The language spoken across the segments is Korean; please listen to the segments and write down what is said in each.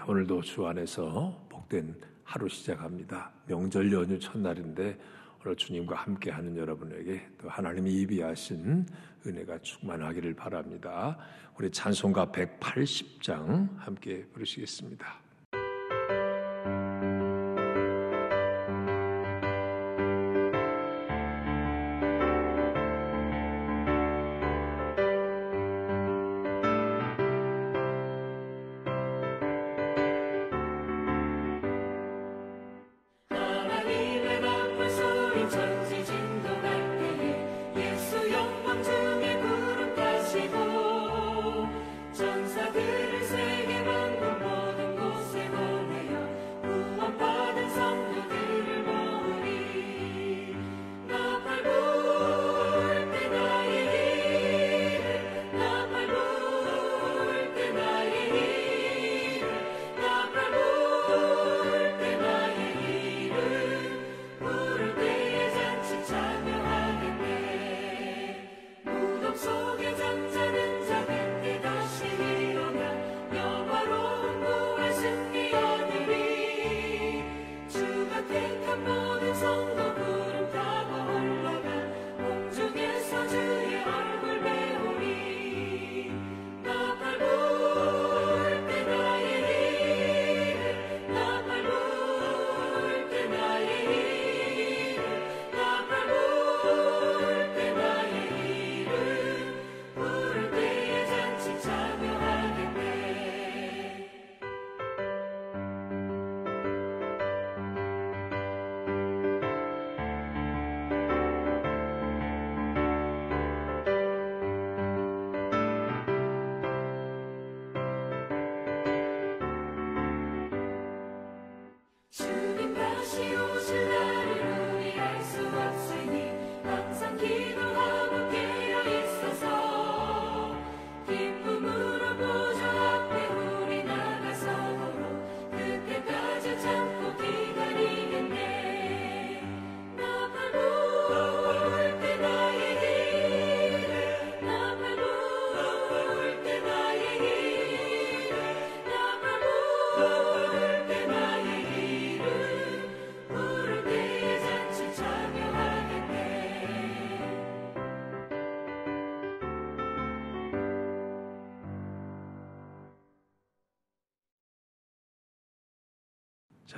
오늘도 주 안에서 복된 하루 시작합니다. 명절 연휴 첫날인데 오늘 주님과 함께하는 여러분에게 또 하나님이 예비하신 은혜가 충만하기를 바랍니다. 우리 찬송가 180장 함께 부르시겠습니다.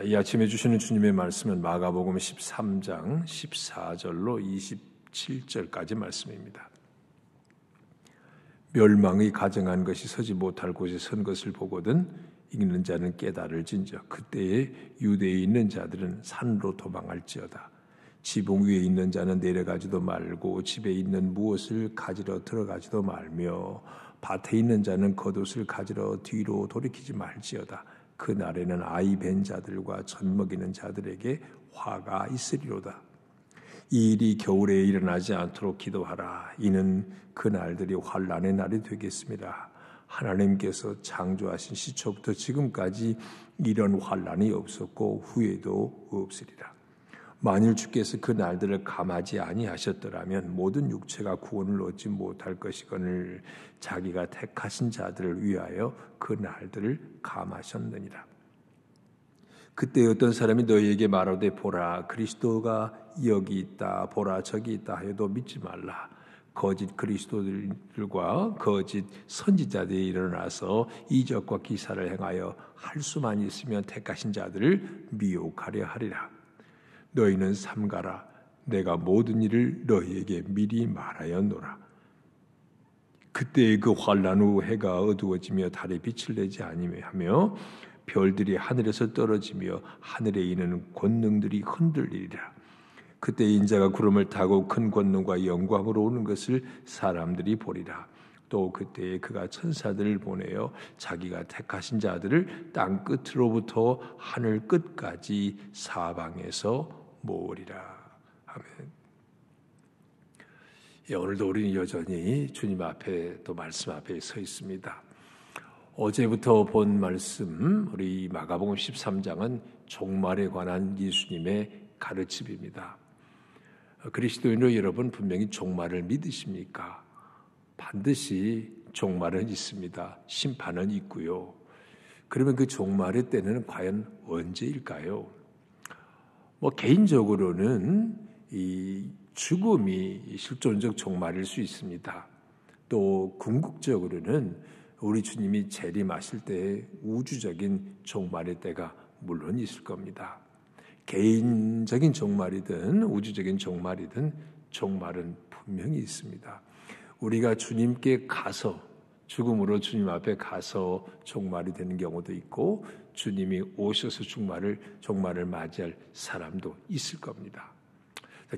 이 아침에 주시는 주님의 말씀은 마가복음 13장 14절로 27절까지 말씀입니다. 멸망의 가정한 것이 서지 못할 곳에 선 것을 보거든 읽는 자는 깨달을진저 그때에 유대에 있는 자들은 산으로 도망할지어다. 지붕 위에 있는 자는 내려가지도 말고 집에 있는 무엇을 가지러 들어가지도 말며 밭에 있는 자는 겉옷을 가지러 뒤로 돌이키지 말지어다. 그 날에는 아이 뵌 자들과 젖 먹이는 자들에게 화가 있으리로다. 이 일이 겨울에 일어나지 않도록 기도하라. 이는 그 날들이 환난의 날이 되겠습니다. 하나님께서 창조하신 시초부터 지금까지 이런 환난이 없었고 후에도 없으리라. 만일 주께서 그 날들을 감하지 아니하셨더라면 모든 육체가 구원을 얻지 못할 것이거늘 자기가 택하신 자들을 위하여 그 날들을 감하셨느니라. 그때 어떤 사람이 너희에게 말하되 보라 그리스도가 여기 있다 보라 저기 있다 해도 믿지 말라. 거짓 그리스도들과 거짓 선지자들이 일어나서 이적과 기사를 행하여 할 수만 있으면 택하신 자들을 미혹하려 하리라. 너희는 삼가라. 내가 모든 일을 너희에게 미리 말하였노라. 그때의 그 환난 후 해가 어두워지며 달이 빛을 내지 아니하며 별들이 하늘에서 떨어지며 하늘에 있는 권능들이 흔들리리라. 그때 인자가 구름을 타고 큰 권능과 영광으로 오는 것을 사람들이 보리라. 또 그때에 그가 천사들을 보내어 자기가 택하신 자들을 땅 끝으로부터 하늘 끝까지 사방에서 모으리라. 아멘. 오늘도 우리는 여전히 주님 앞에 또 말씀 앞에 서 있습니다. 어제부터 본 말씀 우리 마가복음 13장은 종말에 관한 예수님의 가르침입니다. 그리스도인으로 여러분 분명히 종말을 믿으십니까? 반드시 종말은 있습니다. 심판은 있고요. 그러면 그 종말의 때는 과연 언제일까요? 개인적으로는 이 죽음이 실존적 종말일 수 있습니다. 또 궁극적으로는 우리 주님이 재림하실 때의 우주적인 종말의 때가 물론 있을 겁니다. 개인적인 종말이든 우주적인 종말이든 종말은 분명히 있습니다. 우리가 주님께 가서 죽음으로 주님 앞에 가서 종말이 되는 경우도 있고 주님이 오셔서 종말을 맞이할 사람도 있을 겁니다.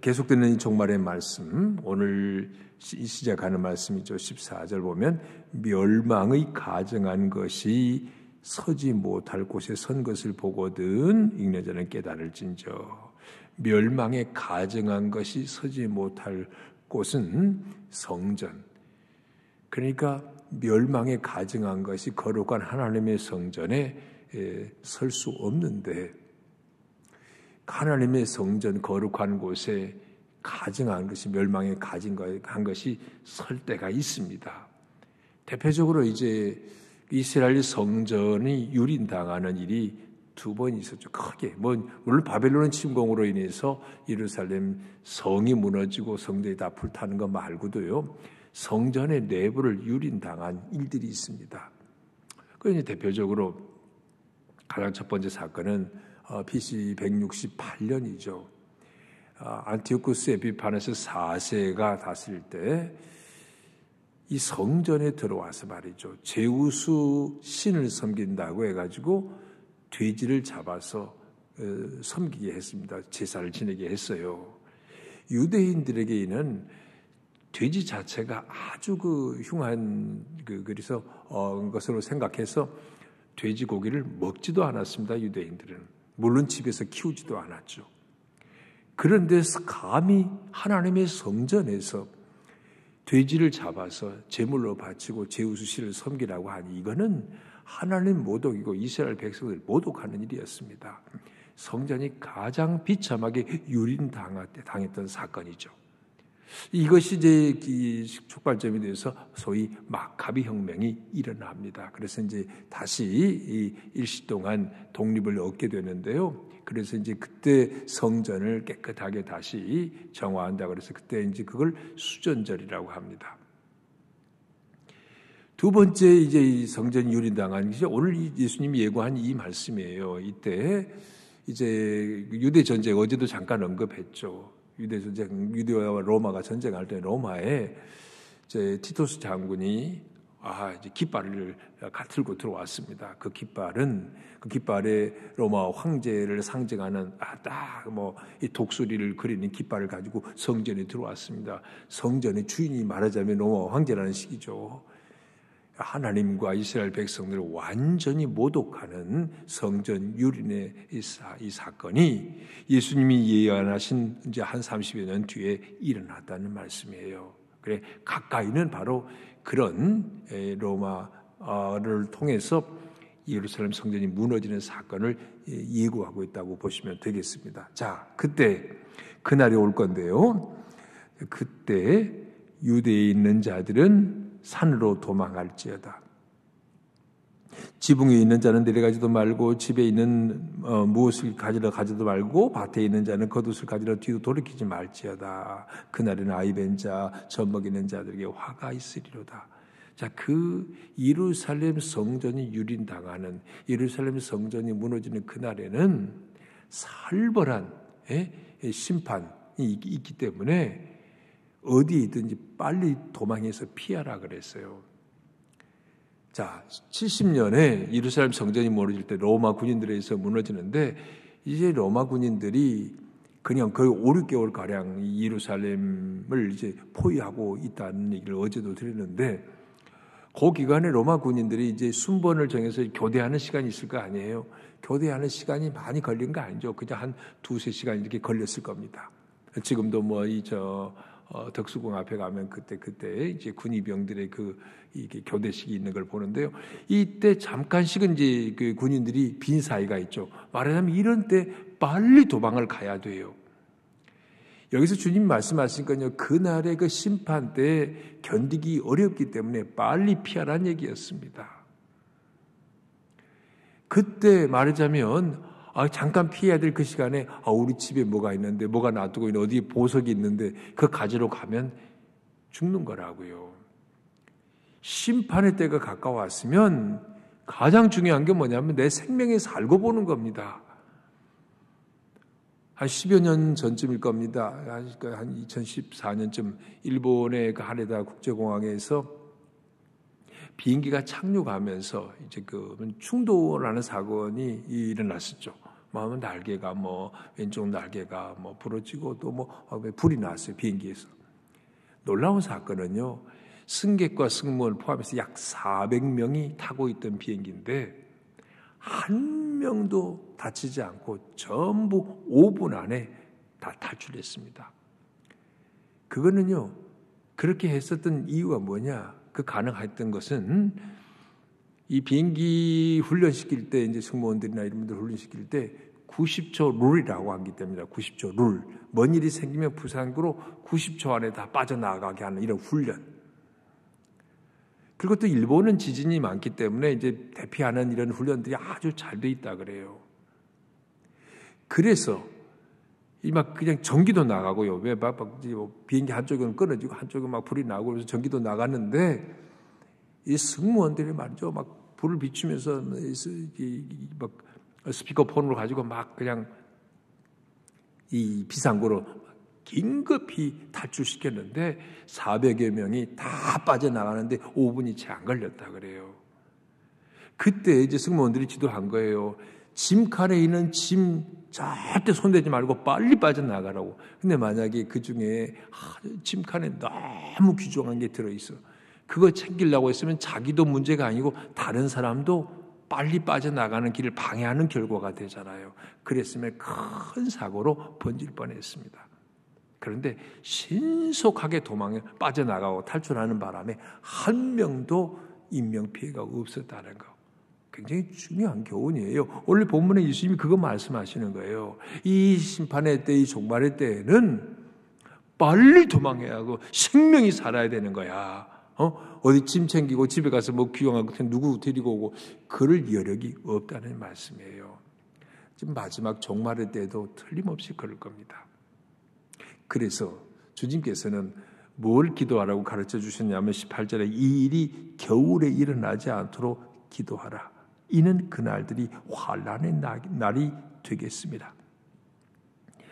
계속되는 이 종말의 말씀, 오늘 시작하는 말씀이죠. 14절 보면 멸망의 가증한 것이 서지 못할 곳에 선 것을 보거든 읽는 자는 깨달을진저. 멸망에 가증한 것이 서지 못할 곳은 성전. 그러니까 멸망에 가증한 것이 거룩한 하나님의 성전에 설 수 없는데 하나님의 성전 거룩한 곳에 가증한 것이 멸망에 가증한 것이 설 때가 있습니다. 대표적으로 이제 이스라엘 성전이 유린당하는 일이 두 번 있었죠. 크게. 물론 바벨론 침공으로 인해서 예루살렘 성이 무너지고 성전이 다 불타는 것 말고도요. 성전의 내부를 유린당한 일들이 있습니다. 그 대표적으로 가장 첫 번째 사건은 BC 168년이죠. 안티오쿠스 에피파네스 4세가 다스릴 때 이 성전에 들어와서 말이죠. 제우스 신을 섬긴다고 해가지고 돼지를 잡아서 섬기게 했습니다. 제사를 지내게 했어요. 유대인들에게는 돼지 자체가 아주 흉한 그래서 것으로 생각해서 돼지고기를 먹지도 않았습니다. 유대인들은. 물론 집에서 키우지도 않았죠. 그런데 감히 하나님의 성전에서 돼지를 잡아서 제물로 바치고 제우스 신을 섬기라고 하니 이거는 하나님 모독이고 이스라엘 백성을 모독하는 일이었습니다. 성전이 가장 비참하게 유린당했던 사건이죠. 이것이 이제 촉발점이 돼서 소위 마카비 혁명이 일어납니다. 그래서 이제 다시 일시 동안 독립을 얻게 되는데요. 그래서 이제 그때 성전을 깨끗하게 다시 정화한다. 그래서 그때 이제 그걸 수전절이라고 합니다. 두 번째 이제 이 성전 유린당한 것이 오늘 예수님이 예고한 이 말씀이에요. 이때 이제 유대 전쟁 어제도 잠깐 언급했죠. 유대 전쟁, 유대와 로마가 전쟁할 때 로마에 이제 티토스 장군이 이제 깃발을 들고 들어왔습니다. 그 깃발에 로마 황제를 상징하는 이 독수리를 그리는 깃발을 가지고 성전에 들어왔습니다. 성전의 주인이 말하자면 로마 황제라는 식이죠. 하나님과 이스라엘 백성들을 완전히 모독하는 성전 유린의 이 사건이 예수님이 예언하신 이제 한 30여 년 뒤에 일어났다는 말씀이에요. 그래 가까이는 바로 그런 로마를 통해서 예루살렘 성전이 무너지는 사건을 예고하고 있다고 보시면 되겠습니다. 자, 그때 그날이 올 건데요. 그때 유대에 있는 자들은 산으로 도망할지어다. 지붕 위에 있는 자는 내려가지도 말고 집에 있는 무엇을 가지러 가지도 말고 밭에 있는 자는 겉옷을 가지러 뒤로 돌이키지 말지어다. 그날은 아이 벤 자, 젖 먹이는 자들에게 화가 있으리로다. 자, 그 예루살렘 성전이 유린당하는 예루살렘 성전이 무너지는 그날에는 살벌한 심판이 있기 때문에 어디에 있든지 빨리 도망해서 피하라 그랬어요. 자, 70년에 예루살렘 성전이 무너질 때 로마 군인들에 의해서 무너지는데 이제 로마 군인들이 그냥 거의 5, 6개월 가량 예루살렘을 이제 포위하고 있다는 얘기를 어제도 드렸는데 그 기간에 로마 군인들이 이제 순번을 정해서 교대하는 시간이 있을 거 아니에요. 교대하는 시간이 많이 걸린 거 아니죠. 그냥 한 2-3시간 이렇게 걸렸을 겁니다. 지금도 덕수궁 앞에 가면 그때 이제 군의병들의 이게 교대식이 있는 걸 보는데요. 이때 잠깐씩은 이제 그 군인들이 빈 사이가 있죠. 말하자면 이런 때 빨리 도망을 가야 돼요. 여기서 주님 말씀하시니까요. 그날의 그 심판 때 견디기 어렵기 때문에 빨리 피하라는 얘기였습니다. 그때 말하자면 잠깐 피해야 될 그 시간에 우리 집에 뭐가 있는데, 뭐가 놔두고 있는데, 어디 보석이 있는데 그 가지러 가면 죽는 거라고요. 심판의 때가 가까웠으면 가장 중요한 게 뭐냐면 내 생명에 살고 보는 겁니다. 한 10여 년 전쯤일 겁니다. 한 2014년쯤 일본의 그 하네다 국제공항에서 비행기가 착륙하면서 이제 그 충돌하는 사건이 일어났었죠. 마음은 날개가 왼쪽 날개가 부러지고 또 불이 났어요, 비행기에서. 놀라운 사건은요, 승객과 승무원 포함해서 약 400명이 타고 있던 비행기인데 한 명도 다치지 않고 전부 5분 안에 다 탈출했습니다. 그거는요, 그렇게 했었던 이유가 뭐냐? 그 가능했던 것은 이 비행기 훈련시킬 때 이제 승무원들이나 이런 분들 훈련시킬 때 90초 룰이라고 하기 때문에 90초 룰. 뭔 일이 생기면 부상으로 90초 안에 다 빠져나가게 하는 이런 훈련. 그리고 또 일본은 지진이 많기 때문에 이제 대피하는 이런 훈련들이 아주 잘 돼 있다 그래요. 그래서 막 그냥 전기도 나가고요. 왜 비행기 한쪽은 끊어지고 한쪽은 막 불이 나고 그래서 전기도 나갔는데 이 승무원들이 말이죠. 막 불을 비추면서 막 스피커폰으로 가지고 막 그냥 이 비상구로 긴급히 탈출시켰는데 400여 명이 다 빠져나가는데 5분이 채 안 걸렸다 그래요. 그때 이제 승무원들이 지도한 거예요. 짐칸에 있는 짐 절대 손대지 말고 빨리 빠져나가라고. 근데 만약에 그 중에 짐칸에 너무 귀중한 게 들어있어. 그거 챙기려고 했으면 자기도 문제가 아니고 다른 사람도 빨리 빠져나가는 길을 방해하는 결과가 되잖아요. 그랬으면 큰 사고로 번질 뻔했습니다. 그런데 신속하게 빠져나가고 탈출하는 바람에 한 명도 인명피해가 없었다는 거. 굉장히 중요한 교훈이에요. 오늘 본문에 예수님이 그거 말씀하시는 거예요. 이 심판의 때, 이 종말의 때에는 빨리 도망해야 하고 생명이 살아야 되는 거야. 어디 짐 챙기고 집에 가서 귀용한 것 누구 데리고 오고 그럴 여력이 없다는 말씀이에요. 지금 마지막 종말의 때도 틀림없이 그럴 겁니다. 그래서 주님께서는 뭘 기도하라고 가르쳐 주셨냐면 18절에 이 일이 겨울에 일어나지 않도록 기도하라. 이는 그날들이 환난의 날이 되겠습니다.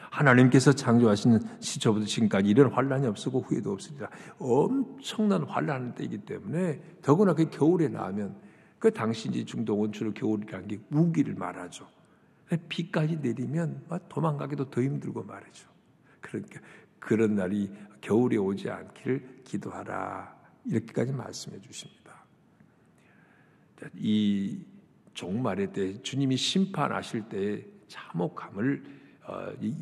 하나님께서 창조하신 시초부터 지금까지 이런 환난이 없었고 후회도 없으리라. 엄청난 환난의 때이기 때문에 더구나 그 겨울에 나면 그 당시 이제 중동 원주로 겨울이라는 게 우기를 말하죠. 비까지 내리면 도망가기도 더 힘들고 말이죠. 그러니까 그런 날이 겨울에 오지 않기를 기도하라. 이렇게까지 말씀해 주십니다. 이 종말의 때 주님이 심판하실 때의 참혹함을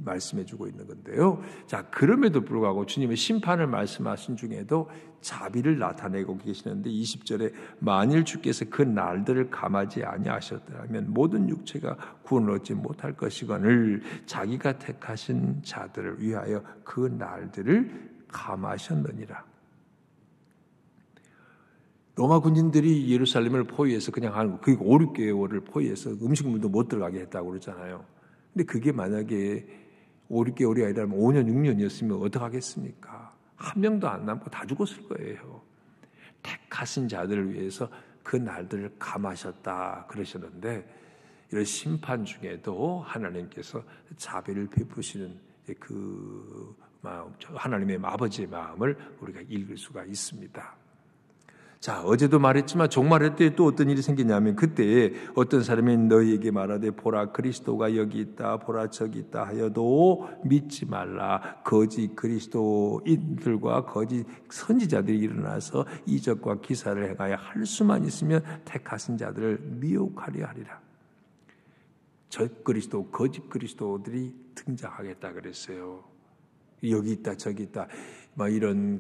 말씀해 주고 있는 건데요. 자, 그럼에도 불구하고 주님의 심판을 말씀하신 중에도 자비를 나타내고 계시는데 20절에 만일 주께서 그 날들을 감하지 아니하셨다면 모든 육체가 구원을 얻지 못할 것이거늘 자기가 택하신 자들을 위하여 그 날들을 감하셨느니라. 로마 군인들이 예루살렘을 포위해서 그냥 한 5, 6개월을 포위해서 음식물도 못 들어가게 했다고 그러잖아요. 근데 그게 만약에 5, 6개월이 아니라 5년, 6년이었으면 어떡하겠습니까? 한 명도 안 남고 다 죽었을 거예요. 택하신 자들을 위해서 그 날들을 감하셨다 그러셨는데 이런 심판 중에도 하나님께서 자비를 베푸시는 그 마음, 하나님의 아버지의 마음을 우리가 읽을 수가 있습니다. 자, 어제도 말했지만 종말의 때에 또 어떤 일이 생기냐면 그때에 어떤 사람이 너희에게 말하되 보라 그리스도가 여기 있다 보라 저기 있다 하여도 믿지 말라. 거짓 그리스도인들과 거짓 선지자들이 일어나서 이적과 기사를 행하여 할 수만 있으면 택하신 자들을 미혹하려 하리라. 저 그리스도 거짓 그리스도들이 등장하겠다 그랬어요. 여기 있다 저기 있다 막 이런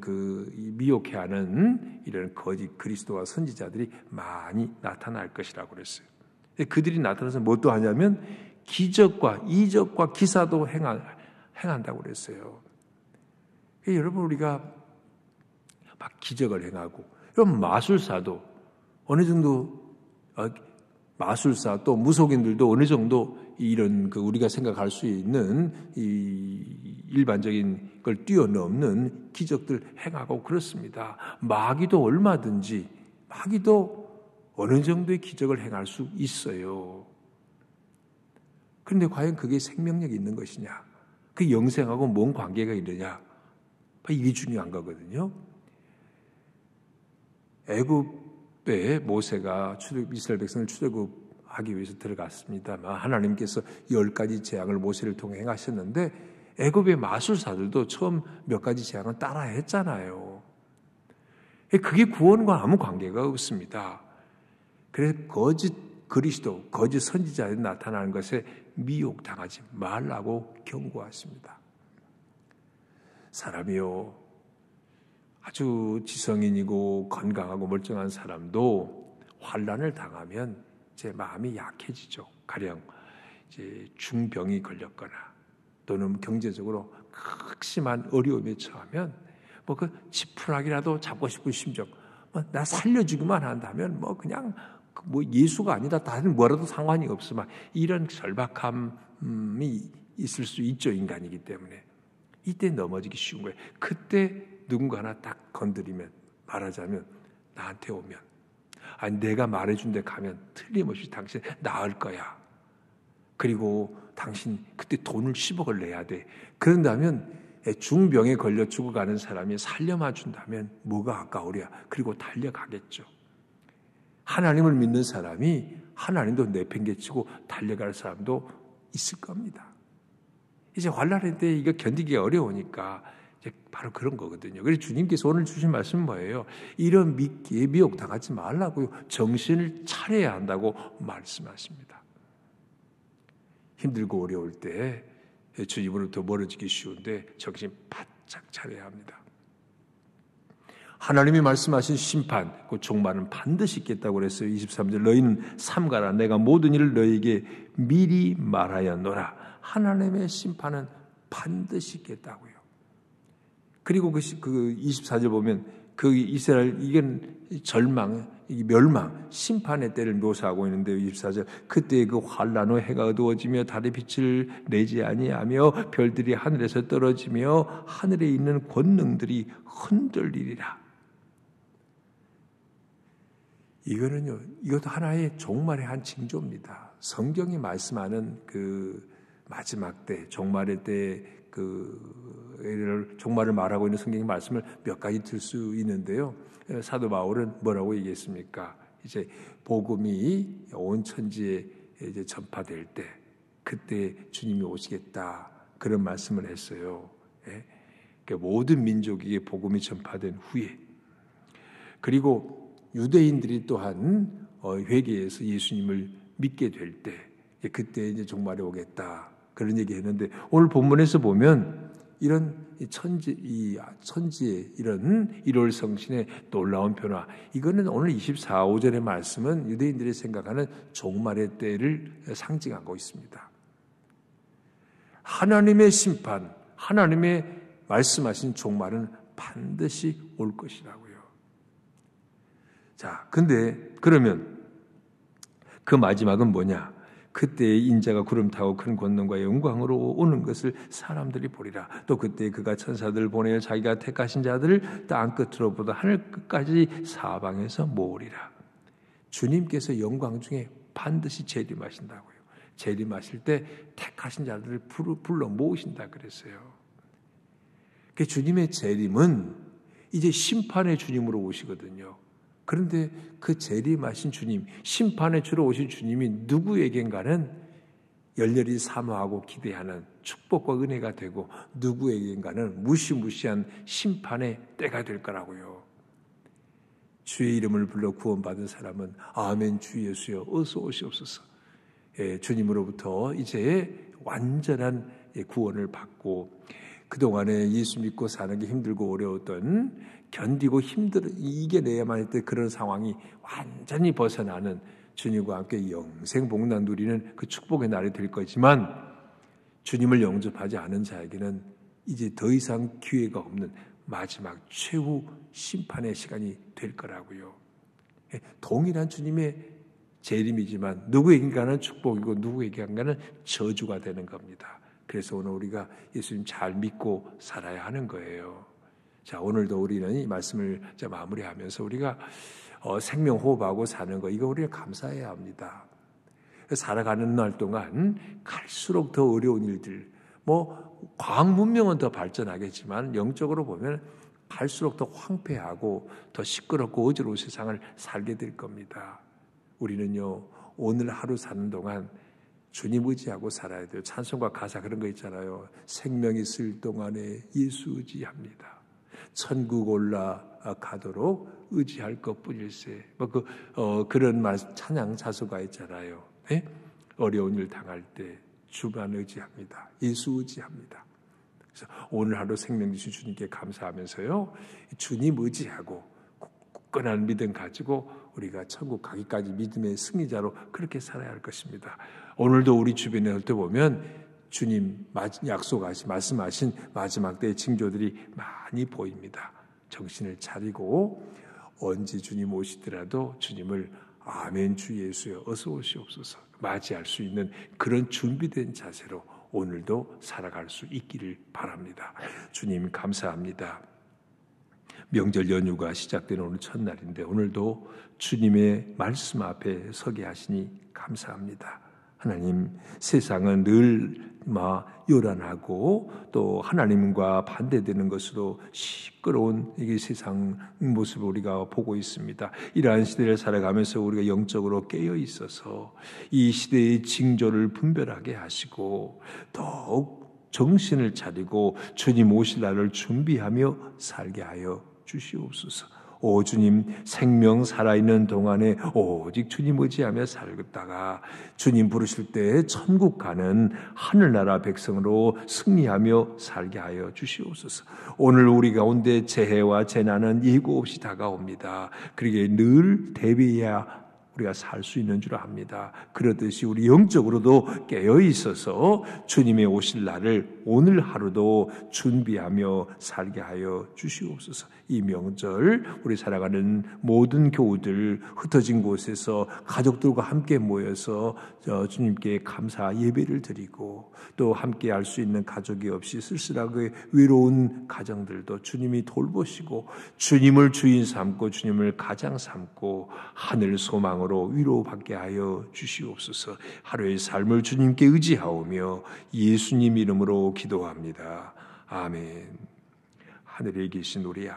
미혹해하는 이런 거짓 그리스도와 선지자들이 많이 나타날 것이라고 그랬어요. 그들이 나타나서 뭣도 하냐면 기적과 이적과 기사도 행한다고 그랬어요. 여러분 우리가 막 기적을 행하고 그럼 마술사도 어느 정도 마술사 또 무속인들도 어느 정도 이런 우리가 생각할 수 있는 이 일반적인 걸 뛰어넘는 기적들 행하고 그렇습니다. 마귀도 얼마든지 어느 정도의 기적을 행할 수 있어요. 그런데 과연 그게 생명력이 있는 것이냐? 그 영생하고 뭔 관계가 있느냐? 이게 중요한 거거든요. 애굽에 모세가 이스라엘 백성을 출애굽하기 위해서 들어갔습니다만 하나님께서 10가지 재앙을 모세를 통해 행하셨는데 애굽의 마술사들도 처음 몇 가지 재앙을 따라 했잖아요. 그게 구원과 아무 관계가 없습니다. 그래서 거짓 그리스도, 거짓 선지자들이 나타나는 것에 미혹당하지 말라고 경고하십니다. 사람이요, 아주 지성인이고 건강하고 멀쩡한 사람도 환난을 당하면 제 마음이 약해지죠. 가령 이제 중병이 걸렸거나 또는 경제적으로 극심한 어려움에 처하면 그 지푸라기라도 잡고 싶은 심정, 나 살려주기만 한다면 그냥 예수가 아니다, 다른 뭐라도 상관이 없으면 이런 절박함이 있을 수 있죠. 인간이기 때문에. 이때 넘어지기 쉬운 거예요. 그때 누군가 하나 딱 건드리면, 말하자면 나한테 오면, 내가 말해준 데 가면 틀림없이 당신 나을 거야. 그리고 당신 그때 돈을 10억을 내야 돼. 그런다면 중병에 걸려 죽어가는 사람이 살려만 준다면 뭐가 아까우랴. 그리고 달려가겠죠. 하나님을 믿는 사람이 하나님도 내팽개치고 달려갈 사람도 있을 겁니다. 이제 환난할 때 이거 견디기 어려우니까 이제 바로 그런 거거든요. 그래서 주님께서 오늘 주신 말씀은 뭐예요? 이런 미끼에 미혹당하지 말라고요. 정신을 차려야 한다고 말씀하십니다. 힘들고 어려울 때 주님으로부터 멀어지기 쉬운데 정신 바짝 차려야 합니다. 하나님이 말씀하신 심판, 그 종말은 반드시 있겠다고 그랬어요. 23절, 너희는 삼가라. 내가 모든 일을 너희에게 미리 말하였노라. 하나님의 심판은 반드시 있겠다고요. 그리고 그 24절 보면 이스라엘, 이건 절망, 멸망, 심판의 때를 묘사하고 있는데요. 24절, 그때 그 환난 후 해가 어두워지며 달의 빛을 내지 아니하며 별들이 하늘에서 떨어지며 하늘에 있는 권능들이 흔들리리라. 이것도 하나의 종말의 한 징조입니다. 성경이 말씀하는 그 마지막 때, 종말의 때 종말을 말하고 있는 성경의 말씀을 몇 가지 들 수 있는데요. 사도 바울은 뭐라고 얘기했습니까? 이제 복음이 온 천지에 이제 전파될 때, 그때 주님이 오시겠다, 그런 말씀을 했어요. 그러니까 모든 민족에게 복음이 전파된 후에, 그리고 유대인들이 또한 회개해서 예수님을 믿게 될 때, 그때 이제 종말이 오겠다, 그런 얘기했는데 오늘 본문에서 보면 이런 천지의 이런 1월 성신의 놀라운 변화, 이거는 오늘 24, 5절의 말씀은 유대인들이 생각하는 종말의 때를 상징하고 있습니다. 하나님의 심판, 하나님의 말씀하신 종말은 반드시 올 것이라고요. 자, 근데 그러면 그 마지막은 뭐냐? 그때 인자가 구름 타고 큰 권능과 영광으로 오는 것을 사람들이 보리라. 또 그때 그가 천사들을 보내어 자기가 택하신 자들을 땅 끝으로부터 하늘 끝까지 사방에서 모으리라. 주님께서 영광 중에 반드시 재림하신다고요. 재림하실 때 택하신 자들을 불러 모으신다 그랬어요. 그 주님의 재림은 이제 심판의 주님으로 오시거든요. 그런데 그 재림하신 주님, 심판의 주로 오신 주님이 누구에겐가는 열렬히 사모하고 기대하는 축복과 은혜가 되고, 누구에겐가는 무시무시한 심판의 때가 될 거라고요. 주의 이름을 불러 구원받은 사람은 아멘 주 예수여 어서 오시옵소서. 주님으로부터 이제 완전한 구원을 받고, 그동안에 예수 믿고 사는 게 힘들고 어려웠던, 견디고 이겨내야만 했던 그런 상황이 완전히 벗어나는, 주님과 함께 영생 복락 누리는 그 축복의 날이 될 거지만, 주님을 영접하지 않은 자에게는 이제 더 이상 기회가 없는 마지막 최후 심판의 시간이 될 거라고요. 동일한 주님의 재림이지만 누구에게는 축복이고 누구에게는 저주가 되는 겁니다. 그래서 오늘 우리가 예수님 잘 믿고 살아야 하는 거예요. 자, 오늘도 우리는 이 말씀을 마무리하면서 우리가 생명 호흡하고 사는 거, 이거 우리가 감사해야 합니다. 살아가는 날 동안 갈수록 더 어려운 일들, 과학 문명은 더 발전하겠지만 영적으로 보면 갈수록 더 황폐하고 더 시끄럽고 어지러운 세상을 살게 될 겁니다. 우리는요, 오늘 하루 사는 동안 주님 의지하고 살아야 돼요. 찬송가 가사 그런 거 있잖아요. 생명 있을 동안에 예수 의지합니다. 천국 올라가도록 의지할 것뿐일세. 그런 찬양 자소가 있잖아요. 네? 어려운 일 당할 때 주만 의지합니다. 예수 의지합니다. 그래서 오늘 하루 생명 주신 주님께 감사하면서요, 주님 의지하고 굳건한 믿음 가지고 우리가 천국 가기까지 믿음의 승리자로 그렇게 살아야 할 것입니다. 오늘도 우리 주변에 올 때 보면 주님 약속하신, 말씀하신 마지막 때의 징조들이 많이 보입니다. 정신을 차리고 언제 주님 오시더라도 주님을 아멘 주 예수여 어서 오시옵소서 맞이할 수 있는 그런 준비된 자세로 오늘도 살아갈 수 있기를 바랍니다. 주님 감사합니다. 명절 연휴가 시작되는 오늘 첫날인데 오늘도 주님의 말씀 앞에 서게 하시니 감사합니다. 하나님, 세상은 늘 요란하고 또 하나님과 반대되는 것으로 시끄러운 이게 세상 모습을 우리가 보고 있습니다. 이러한 시대를 살아가면서 우리가 영적으로 깨어 있어서 이 시대의 징조를 분별하게 하시고 더욱 정신을 차리고 주님 오실 날을 준비하며 살게 하여 주시옵소서. 오 주님, 생명 살아있는 동안에 오직 주님 의지하며 살다가 주님 부르실 때 천국 가는 하늘나라 백성으로 승리하며 살게 하여 주시옵소서. 오늘 우리 가운데 재해와 재난은 예고 없이 다가옵니다. 그러기에 늘 대비해야 우리가 살 수 있는 줄 압니다. 그렇듯이 우리 영적으로도 깨어 있어서 주님의 오실 날을 오늘 하루도 준비하며 살게 하여 주시옵소서. 이 명절 우리 살아가는 모든 교우들 흩어진 곳에서 가족들과 함께 모여서 주님께 감사 예배를 드리고 또 함께 할 수 있는 가족이 없이 쓸쓸하게 외로운 가정들도 주님이 돌보시고 주님을 주인 삼고 주님을 가장 삼고 하늘 소망으로 위로받게 하여 주시옵소서. 하루의 삶을 주님께 의지하오며 예수님 이름으로 기도합니다. 아멘. 하늘에 계신 우리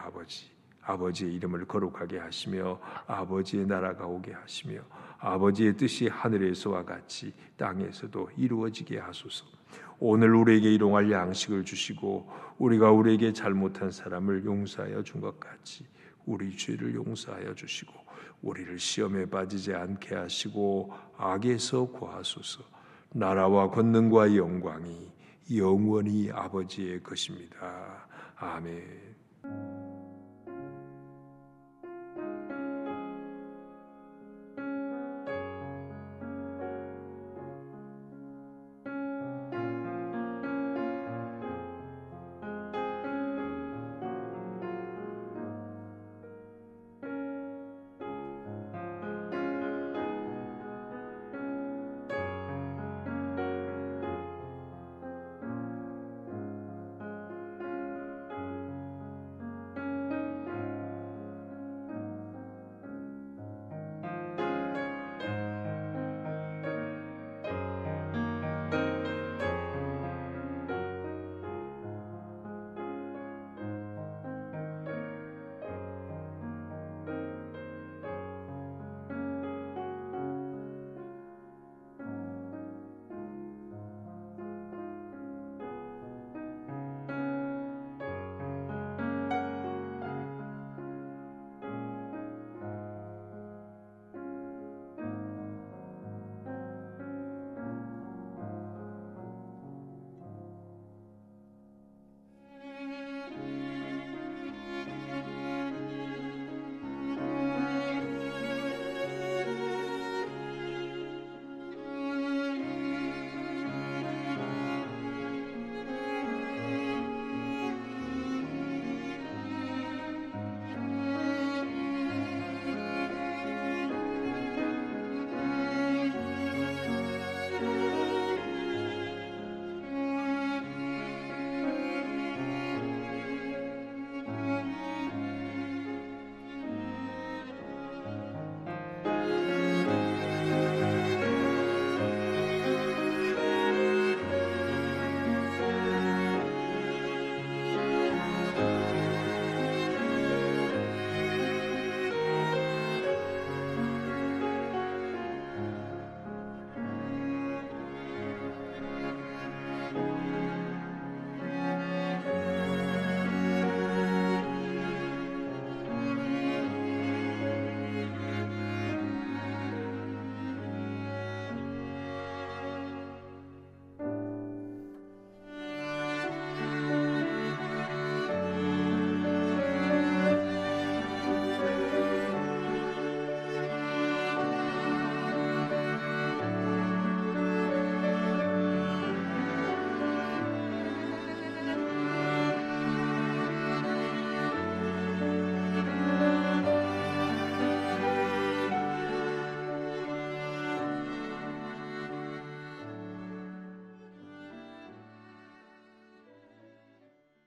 아버지의 이름을 거룩하게 하시며 아버지의 나라가 오게 하시며 아버지의 뜻이 하늘에서와 같이 땅에서도 이루어지게 하소서. 오늘 우리에게 일용할 양식을 주시고 우리가 우리에게 잘못한 사람을 용서하여 준 것 같이 우리 죄를 용서하여 주시고 우리를 시험에 빠지지 않게 하시고 악에서 구하소서. 나라와 권능과 영광이 영원히 아버지의 것입니다. 아멘.